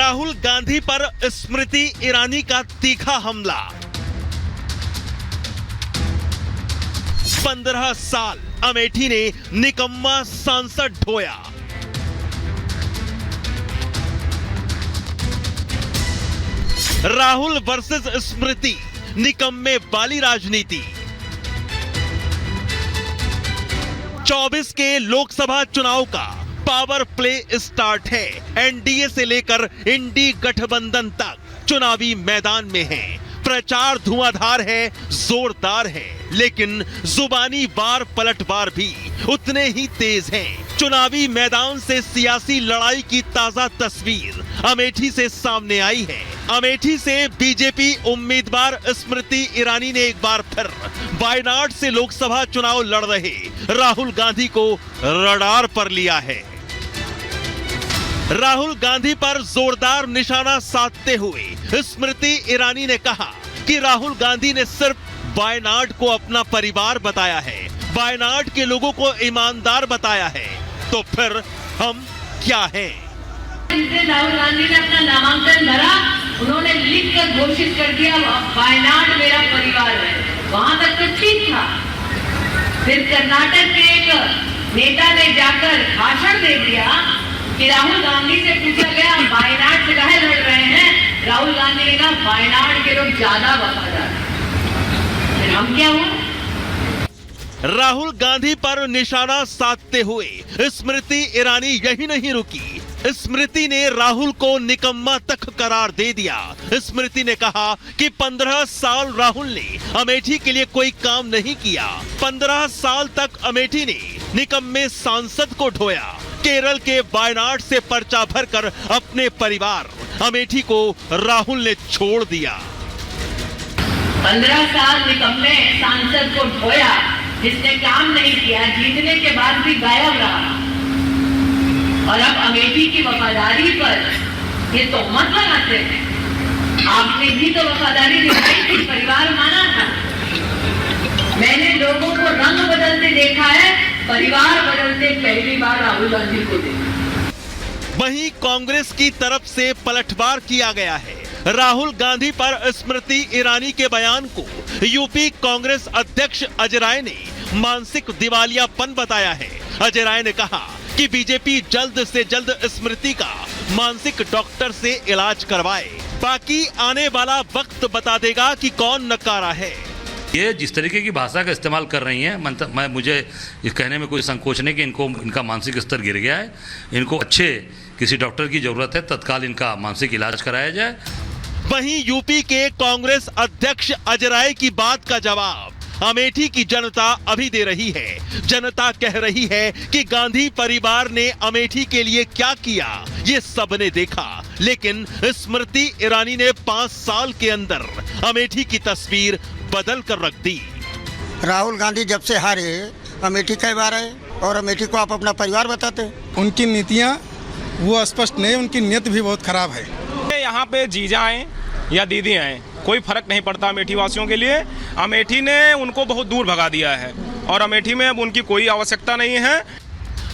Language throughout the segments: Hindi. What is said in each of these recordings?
राहुल गांधी पर स्मृति ईरानी का तीखा हमला। 15 साल अमेठी ने निकम्मा सांसद ढोया। राहुल वर्सेस स्मृति, निकम्मे वाली राजनीति। 24 के लोकसभा चुनाव का पावर प्ले स्टार्ट है। एनडीए से लेकर इंडी गठबंधन तक चुनावी मैदान में है। प्रचार धुआंधार है, जोरदार है, लेकिन जुबानी वार पलटवार भी उतने ही तेज हैं। चुनावी मैदान से सियासी लड़ाई की ताजा तस्वीर अमेठी से सामने आई है। अमेठी से बीजेपी उम्मीदवार स्मृति ईरानी ने एक बार फिर वायनाड से लोकसभा चुनाव लड़ रहे राहुल गांधी को रडार पर लिया है। राहुल गांधी पर जोरदार निशाना साधते हुए स्मृति ईरानी ने कहा कि राहुल गांधी ने सिर्फ वायनाड को अपना परिवार बताया है, वायनाड के लोगों को ईमानदार बताया है, तो फिर हम क्या हैं? राहुल गांधी ने अपना नामांकन भरा, उन्होंने लिखकर घोषित कर दिया वायनाड मेरा परिवार है। वहां तक तो ठीक था। फिर कर्नाटक के एक नेता ने जाकर भाषण दे दिया कि राहुल गांधी से पूछा गया वायनाड से काहे लड़ रहे हैं, राहुल गांधी ने कहा वायनाड के लोग ज्यादा वफादार। फिर हम क्या हुए? राहुल गांधी पर निशाना साधते हुए स्मृति ईरानी यही नहीं रुकी। स्मृति ने राहुल को निकम्मा तक करार दे दिया। स्मृति ने कहा कि 15 साल राहुल ने अमेठी के लिए कोई काम नहीं किया। 15 साल तक अमेठी ने निकम्मे सांसद को ढोया। केरल के वायनाड से पर्चा भरकर अपने परिवार अमेठी को राहुल ने छोड़ दिया। 15 साल निकम्मे सांसद को ढोया, जिसने काम नहीं किया, जीतने के बाद भी गायब रहा, और अब अमेठी की वफादारी पर ये तोहमत लगाते हैं। आपने भी तो वफादारी दिखाई थी, परिवार माना था। मैंने लोगों को रंग बदलते देखा है, परिवार बदलते पहली बार राहुल गांधी को देखा। वहीं कांग्रेस की तरफ से पलटवार किया गया है। राहुल गांधी पर स्मृति ईरानी के बयान को यूपी कांग्रेस अध्यक्ष अजय राय ने मानसिक दिवालियापन बताया है। अजय राय ने कहा कि बीजेपी जल्द से जल्द स्मृति का मानसिक डॉक्टर से इलाज करवाए, बाकी आने वाला वक्त बता देगा कि कौन नकारा है। ये जिस तरीके की भाषा का इस्तेमाल कर रही हैं, मुझे इस कहने में कोई संकोच नहीं कि इनका मानसिक स्तर गिर गया है। इनको अच्छे किसी डॉक्टर की जरूरत है, तत्काल इनका मानसिक इलाज कराया जाए। वहीं यूपी के कांग्रेस अध्यक्ष अजय राय की बात का जवाब अमेठी की जनता अभी दे रही है। जनता कह रही है कि गांधी परिवार ने अमेठी के लिए क्या किया ये सबने देखा, लेकिन स्मृति ईरानी ने 5 साल के अंदर अमेठी की तस्वीर बदल कर रख दी। राहुल गांधी जब से हारे, अमेठी कई बार आए और अमेठी को आप अपना परिवार बताते। उनकी नीतियां वो स्पष्ट नहीं, उनकी नीयत भी बहुत खराब है। यहाँ पे जीजा आए या दीदी आए, कोई फर्क नहीं पड़ता अमेठी वासियों के लिए। अमेठी ने उनको बहुत दूर भगा दिया है और अमेठी में अब उनकी कोई आवश्यकता नहीं है।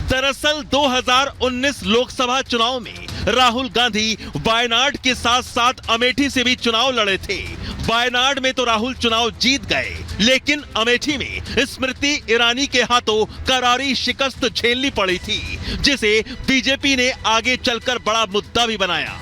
दरअसल 2019 लोकसभा चुनाव में राहुल गांधी वायनाड के साथ साथ अमेठी से भी चुनाव लड़े थे। वायनाड में तो राहुल चुनाव जीत गए, लेकिन अमेठी में स्मृति ईरानी के हाथों करारी शिकस्त झेलनी पड़ी थी, जिसे बीजेपी ने आगे चलकर बड़ा मुद्दा भी बनाया।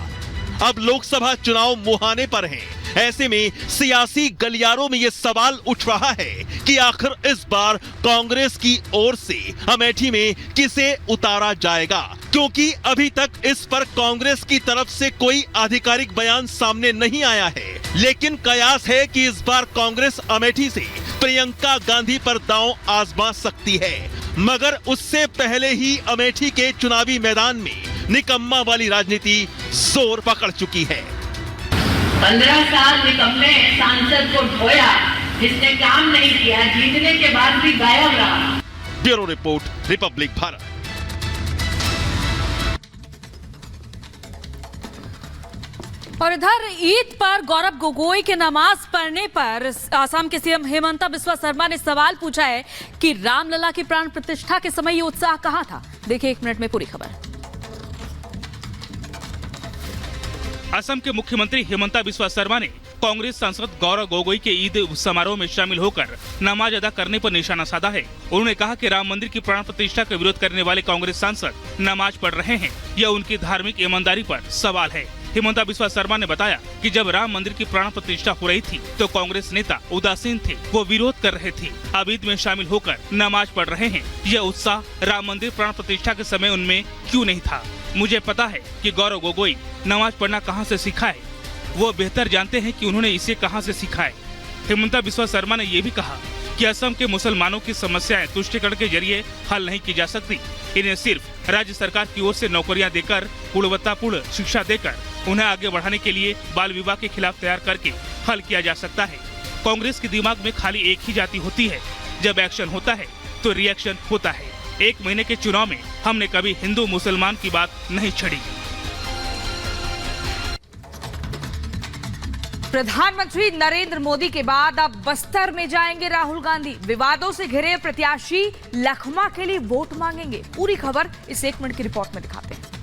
अब लोकसभा चुनाव मुहाने पर हैं। ऐसे में सियासी गलियारों में यह सवाल उठ रहा है कि आखिर इस बार कांग्रेस की ओर से अमेठी में किसे उतारा जाएगा, क्योंकि अभी तक इस पर कांग्रेस की तरफ से कोई आधिकारिक बयान सामने नहीं आया है। लेकिन कयास है कि इस बार कांग्रेस अमेठी से प्रियंका गांधी पर दांव आजमा सकती है, मगर उससे पहले ही अमेठी के चुनावी मैदान में निकम्मा वाली राजनीति जोर पकड़ चुकी है। 15 साल निकम्मे सांसद को ढोया, जिसने काम नहीं किया, जीतने के बाद भी गायब रहा। Bureau report, Republic Bharat. और इधर ईद पर गौरव गोगोई के नमाज पढ़ने पर आसाम के सीएम हेमंता बिस्वा शर्मा ने सवाल पूछा है कि रामलला की प्राण प्रतिष्ठा के समय ये उत्साह कहां था। देखिए 1 मिनट में पूरी खबर। असम के मुख्यमंत्री हिमंता बिस्वा शर्मा ने कांग्रेस सांसद गौरव गोगोई के ईद समारोह में शामिल होकर नमाज अदा करने पर निशाना साधा है। उन्होंने कहा कि राम मंदिर की प्राण प्रतिष्ठा का विरोध करने वाले कांग्रेस सांसद नमाज पढ़ रहे हैं, यह उनकी धार्मिक ईमानदारी पर सवाल है। हिमंता बिस्वा शर्मा ने बताया कि जब राम मंदिर की प्राण प्रतिष्ठा हो रही थी तो कांग्रेस नेता उदासीन थे, वो विरोध कर रहे थे। अब ईद में शामिल होकर नमाज पढ़ रहे हैं, यह उत्साह राम मंदिर प्राण प्रतिष्ठा के समय उनमें क्यों नहीं था। मुझे पता है कि गौरव गोगोई नमाज पढ़ना कहां से सीखा है, वो बेहतर जानते हैं कि उन्होंने इसे कहां से सीखा है। हिमंता बिस्वा शर्मा ने ये भी कहा कि असम के मुसलमानों की समस्याएं तुष्टिकरण के जरिए हल नहीं की जा सकती, इन्हें सिर्फ राज्य सरकार की ओर से नौकरियां देकर, गुणवत्तापूर्ण शिक्षा देकर उन्हें आगे बढ़ाने के लिए बाल विवाह के खिलाफ तैयार करके हल किया जा सकता है। कांग्रेस के दिमाग में खाली एक ही जाति होती है, जब एक्शन होता है तो रिएक्शन होता है। 1 महीने के चुनाव में हमने कभी हिंदू मुसलमान की बात नहीं छड़ी। प्रधानमंत्री नरेंद्र मोदी के बाद अब बस्तर में जाएंगे राहुल गांधी। विवादों से घिरे प्रत्याशी लखमा के लिए वोट मांगेंगे। पूरी खबर इस 1 मिनट की रिपोर्ट में दिखाते हैं।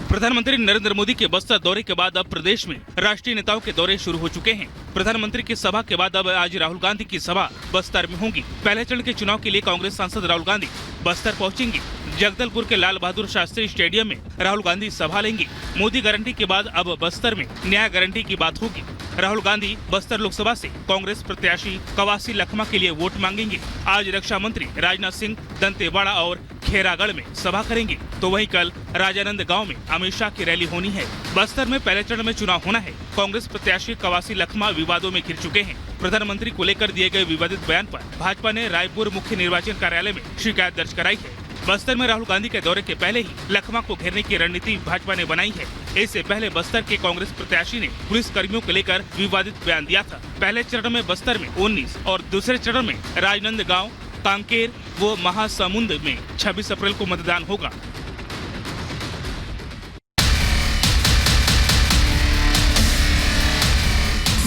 प्रधानमंत्री नरेंद्र मोदी के बस्तर दौरे के बाद अब प्रदेश में राष्ट्रीय नेताओं के दौरे शुरू हो चुके हैं। प्रधानमंत्री की सभा के बाद अब आज राहुल गांधी की सभा बस्तर में होगी। पहले चरण के चुनाव के लिए कांग्रेस सांसद राहुल गांधी बस्तर पहुंचेंगे। जगदलपुर के लाल बहादुर शास्त्री स्टेडियम में राहुल गांधी सभा लेंगे। मोदी गारंटी के बाद अब बस्तर में न्याय गारंटी की बात होगी। राहुल गांधी बस्तर लोकसभा से कांग्रेस प्रत्याशी कवासी लखमा के लिए वोट मांगेंगे। आज रक्षा मंत्री राजनाथ सिंह दंतेवाड़ा और खेरागढ़ में सभा करेंगे, तो वहीं कल राजानंद गांव में अमित शाह की रैली होनी है। बस्तर में पहले चरण में चुनाव होना है। कांग्रेस प्रत्याशी कवासी लखमा विवादों में घिर चुके हैं। प्रधानमंत्री को लेकर दिए गए विवादित बयान पर भाजपा ने रायपुर मुख्य निर्वाचन कार्यालय में शिकायत दर्ज कराई है। बस्तर में राहुल गांधी के दौरे के पहले ही लखमा को घेरने की रणनीति भाजपा ने बनाई है। इससे पहले बस्तर के कांग्रेस प्रत्याशी ने पुलिस कर्मियों को लेकर विवादित बयान दिया था। पहले चरण में बस्तर में 19 और दूसरे चरण में राजनांदगांव, कांकेर व महासमुंद में 26 अप्रैल को मतदान होगा।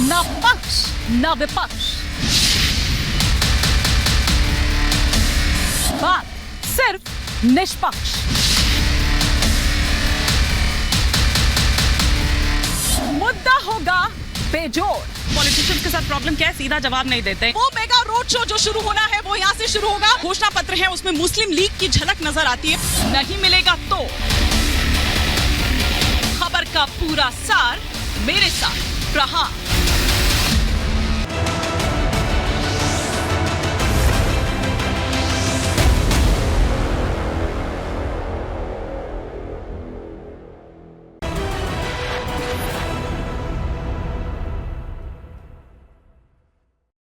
न पक्ष न विपक्ष, बात सिर्फ निष्पक्ष। मुद्दा होगा बेजोड़। पॉलिटिशियंस के साथ प्रॉब्लम क्या है, सीधा जवाब नहीं देते। वो मेगा रोड शो जो शुरू होना है वो यहाँ से शुरू होगा। घोषणा पत्र है, उसमें मुस्लिम लीग की झलक नजर आती है। नहीं मिलेगा तो खबर का पूरा सार मेरे साथ प्रहार।